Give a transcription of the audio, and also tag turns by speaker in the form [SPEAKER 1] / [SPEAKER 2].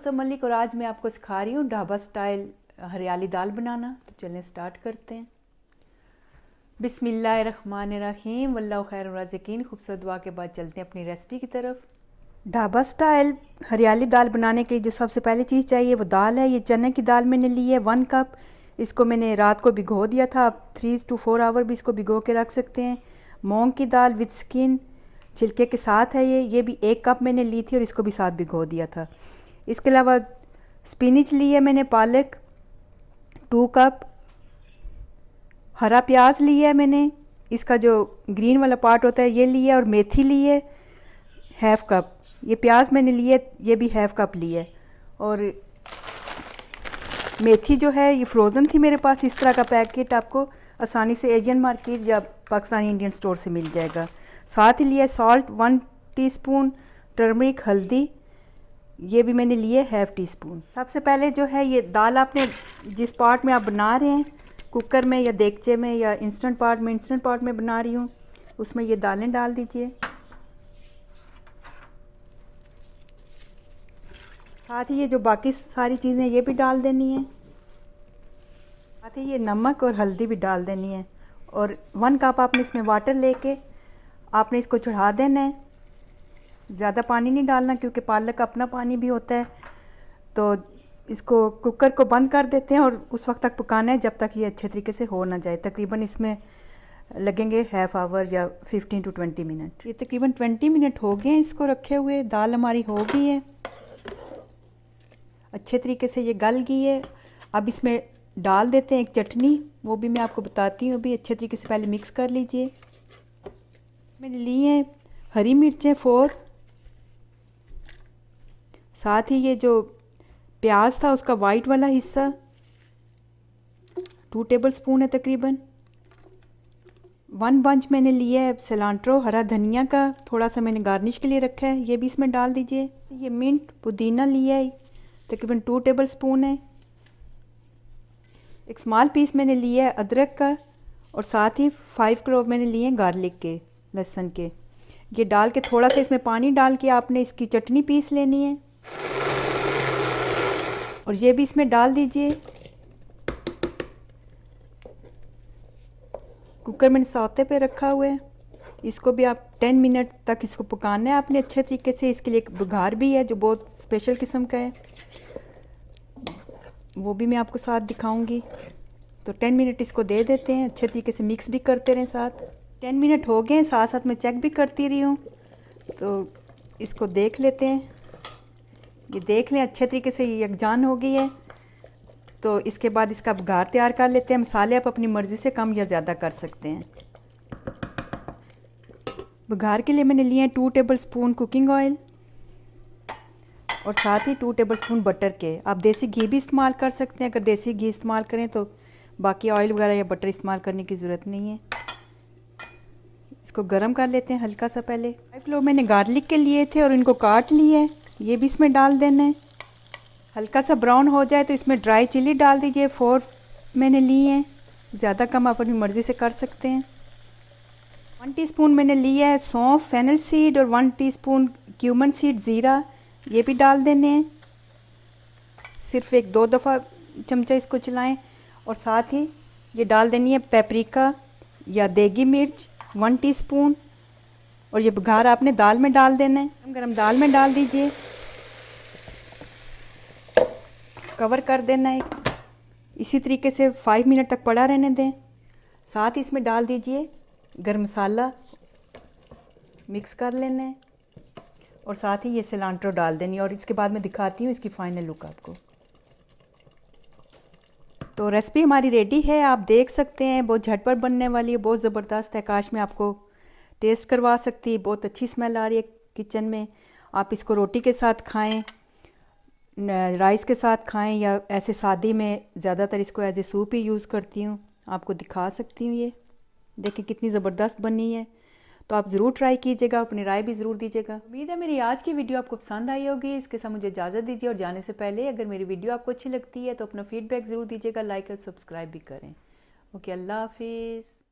[SPEAKER 1] कौसर मलिक और आज मैं आपको सिखा रही हूँ ढाबा स्टाइल हरियाली दाल बनाना। तो चलें स्टार्ट करते हैं। बिस्मिल्लाहिर्रहमानिर्रहीम वल्लाहु खैरुर राज़िकीन। खूबसूरत दुआ के बाद चलते हैं अपनी रेसिपी की तरफ। ढाबा स्टाइल हरियाली दाल बनाने के लिए जो सबसे पहली चीज़ चाहिए वो दाल है। ये चने की दाल मैंने ली है 1 कप। इसको मैंने रात को भिगो दिया था। आप 3 to 4 आवर भी इसको भिगो के रख सकते हैं। मूंग की दाल विद स्किन छिलके के साथ है ये भी 1 कप मैंने ली थी और इसको भी साथ भिगो दिया था। इसके अलावा स्पिनिच ली है मैंने, पालक 2 कप, हरा प्याज लिया है मैंने, इसका जो ग्रीन वाला पार्ट होता है ये लिया, और मेथी ली है 1/2 कप। ये प्याज मैंने लिए, ये भी 1/2 कप लिए। और मेथी जो है ये फ्रोज़न थी मेरे पास। इस तरह का पैकेट आपको आसानी से एशियन मार्केट या पाकिस्तानी इंडियन स्टोर से मिल जाएगा। साथ ही लिया सॉल्ट 1 टीस्पून, टर्मरिक हल्दी ये भी मैंने लिए 1/2 टीस्पून। सबसे पहले जो है ये दाल आपने जिस पार्ट में आप बना रहे हैं, कुकर में या देगचे में या इंस्टेंट पार्ट में बना रही हूँ, उसमें ये दालें डाल दीजिए। साथ ही ये जो बाकी सारी चीज़ें ये भी डाल देनी है। साथ ही ये नमक और हल्दी भी डाल देनी है। और 1 कप आपने इसमें वाटर लेके आपने इसको चढ़ा देना है। ज़्यादा पानी नहीं डालना क्योंकि पालक का अपना पानी भी होता है। तो इसको कुकर को बंद कर देते हैं और उस वक्त तक पकाना है जब तक ये अच्छे तरीके से हो ना जाए। तकरीबन इसमें लगेंगे 1/2 आवर या 15 to 20 मिनट। ये तकरीबन 20 मिनट हो गए हैं इसको रखे हुए। दाल हमारी हो गई है, अच्छे तरीके से ये गल गई है। अब इसमें डाल देते हैं एक चटनी, वो भी मैं आपको बताती हूँ। अभी अच्छे तरीके से पहले मिक्स कर लीजिए। मैंने ली हैं हरी मिर्चें 4, साथ ही ये जो प्याज था उसका वाइट वाला हिस्सा 2 टेबलस्पून है तकरीबन। 1 बंच मैंने लिया है सिलांट्रो हरा धनिया का, थोड़ा सा मैंने गार्निश के लिए रखा है, ये भी इसमें डाल दीजिए। ये मिंट पुदीना लिया है तकरीबन 2 टेबलस्पून है। एक स्मॉल पीस मैंने लिया है अदरक का, और साथ ही 5 क्लोव मैंने लिए हैं गार्लिक के, लहसुन के। ये डाल के थोड़ा सा इसमें पानी डाल के आपने इसकी चटनी पीस लेनी है, और ये भी इसमें डाल दीजिए। कुकर मैंने सौते पे रखा हुआ है, इसको भी आप 10 मिनट तक इसको पकाना है आपने अच्छे तरीके से। इसके लिए एक बुघार भी है जो बहुत स्पेशल किस्म का है, वो भी मैं आपको साथ दिखाऊंगी। तो 10 मिनट इसको दे देते हैं, अच्छे तरीके से मिक्स भी करते रहें साथ। 10 मिनट हो गए, साथ साथ मैं चेक भी करती रही हूँ। तो इसको देख लेते हैं, ये देख लें अच्छे तरीके से ये यकजान हो गई है। तो इसके बाद इसका बघार तैयार कर लेते हैं। मसाले आप अपनी मर्ज़ी से कम या ज़्यादा कर सकते हैं। बघार के लिए मैंने लिए हैं 2 टेबलस्पून कुकिंग ऑयल, और साथ ही 2 टेबलस्पून बटर के। आप देसी घी भी इस्तेमाल कर सकते हैं। अगर देसी घी इस्तेमाल करें तो बाकी ऑयल वगैरह या बटर इस्तेमाल करने की ज़रूरत नहीं है। इसको गरम कर लेते हैं हल्का सा। पहले 5 किलो मैंने गार्लिक के लिए थे और इनको काट लिए है, ये भी इसमें डाल देना है। हल्का सा ब्राउन हो जाए तो इसमें ड्राई चिली डाल दीजिए। 4 मैंने ली हैं, ज़्यादा कम आप अपनी मर्ज़ी से कर सकते हैं। 1 टीस्पून मैंने लिया है सौंफ फेनल सीड, और 1 टीस्पून क्यूमन सीड ज़ीरा, ये भी डाल देने हैं। सिर्फ 1-2 दफ़ा चमचा इसको चलाएं। और साथ ही ये डाल देनी है पेपरिका या देगी मिर्च 1 टीस्पून, और ये बघार आपने दाल में डाल देना है। गरम दाल में डाल दीजिए, कवर कर देना है। इसी तरीके से 5 मिनट तक पड़ा रहने दें। साथ ही इसमें डाल दीजिए गरम मसाला, मिक्स कर लेना है, और साथ ही ये सिलांट्रो डाल देनी है। और इसके बाद मैं दिखाती हूँ इसकी फाइनल लुक आपको। तो रेसिपी हमारी रेडी है, आप देख सकते हैं। बहुत झटपट बनने वाली है, बहुत ज़बरदस्त है। काश मैं आपको टेस्ट करवा सकती, बहुत अच्छी स्मेल आ रही है किचन में। आप इसको रोटी के साथ खाएं, राइस के साथ खाएं, या ऐसे सादी में ज़्यादातर इसको एज ए सूप ही यूज़ करती हूँ। आपको दिखा सकती हूँ। ये देखिए कितनी ज़बरदस्त बनी है। तो आप ज़रूर ट्राई कीजिएगा, अपनी राय भी ज़रूर दीजिएगा। उम्मीद है मेरी आज की वीडियो आपको पसंद आई होगी। इसके साथ मुझे इजाज़त दीजिए, और जाने से पहले अगर मेरी वीडियो आपको अच्छी लगती है तो अपना फीडबैक ज़रूर दीजिएगा, लाइक और सब्सक्राइब भी करें। ओके, अल्लाह हाफिज़।